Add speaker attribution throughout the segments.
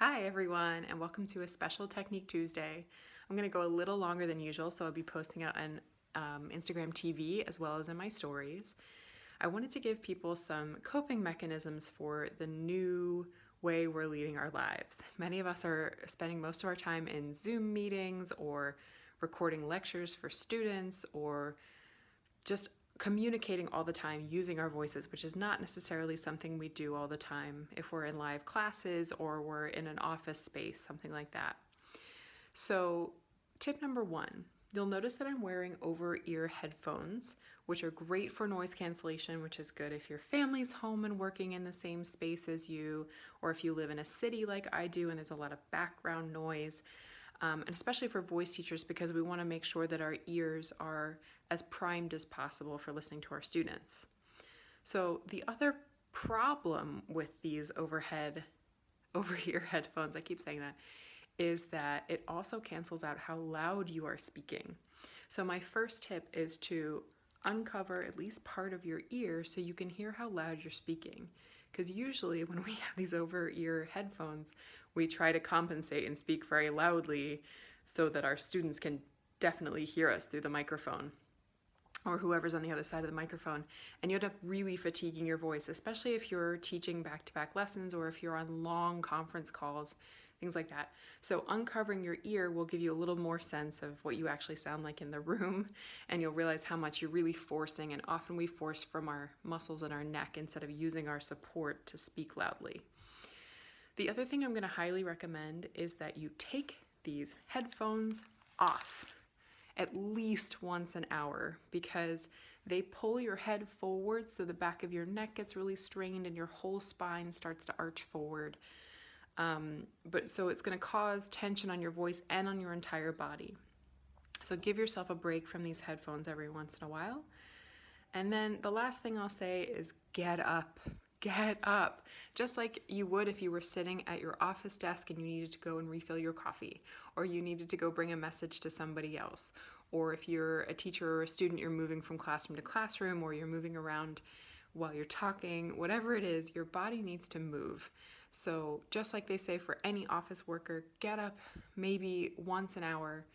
Speaker 1: Hi everyone, and welcome to a special Technique Tuesday. I'm going to go a little longer than usual, so I'll be posting out on Instagram TV as well as in my stories. I wanted to give people some coping mechanisms for the new way we're leading our lives. Many of us are spending most of our time in Zoom meetings or recording lectures for students or just communicating all the time using our voices, which is not necessarily something we do all the time if we're in live classes or we're in an office space, something like that. So tip number one, you'll notice that I'm wearing over-ear headphones, which are great for noise cancellation, which is good if your family's home and working in the same space as you, or if you live in a city like I do and there's a lot of background noise. And especially for voice teachers, because we want to make sure that our ears are as primed as possible for listening to our students. So the other problem with these over-ear headphones, I keep saying that, is that it also cancels out how loud you are speaking. So my first tip is to uncover at least part of your ear so you can hear how loud you're speaking. Because usually when we have these over-ear headphones, we try to compensate and speak very loudly so that our students can definitely hear us through the microphone or whoever's on the other side of the microphone. And you end up really fatiguing your voice, especially if you're teaching back-to-back lessons or if you're on long conference calls, things like that. So uncovering your ear will give you a little more sense of what you actually sound like in the room, and you'll realize how much you're really forcing, and often we force from our muscles in our neck instead of using our support to speak loudly. The other thing I'm going to highly recommend is that you take these headphones off at least once an hour, because they pull your head forward so the back of your neck gets really strained and your whole spine starts to arch forward. So it's going to cause tension on your voice and on your entire body. So give yourself a break from these headphones every once in a while. And then the last thing I'll say is get up. Get up. Just like you would if you were sitting at your office desk and you needed to go and refill your coffee, or you needed to go bring a message to somebody else, or if you're a teacher or a student, you're moving from classroom to classroom, or you're moving around while you're talking, whatever it is, your body needs to move. So just like they say for any office worker, get up maybe once an hour,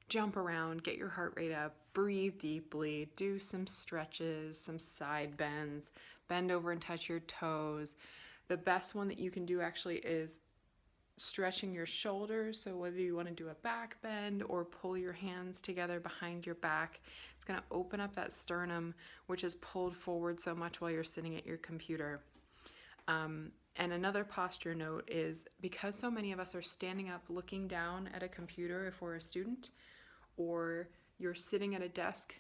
Speaker 1: jump around, get your heart rate up, breathe deeply, do some stretches, some side bends, bend over and touch your toes. The best one that you can do actually is stretching your shoulders. So whether you want to do a back bend or pull your hands together behind your back, it's going to open up that sternum, which is pulled forward so much while you're sitting at your computer. And another posture note is, because so many of us are standing up looking down at a computer if we're a student, or you're sitting at a desk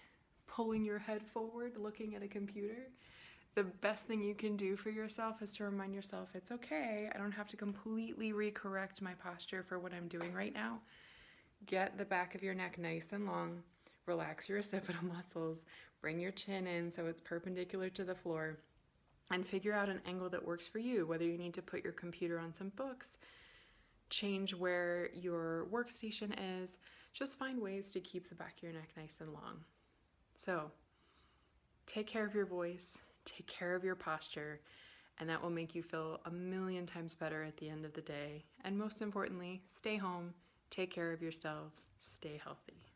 Speaker 1: pulling your head forward looking at a computer, the best thing you can do for yourself is to remind yourself it's okay. I don't have to completely recorrect my posture for what I'm doing right now. Get the back of your neck nice and long, relax your occipital muscles, bring your chin in so it's perpendicular to the floor, and figure out an angle that works for you, whether you need to put your computer on some books, change where your workstation is, just find ways to keep the back of your neck nice and long. So take care of your voice, take care of your posture, and that will make you feel a million times better at the end of the day. And most importantly, stay home, take care of yourselves, stay healthy.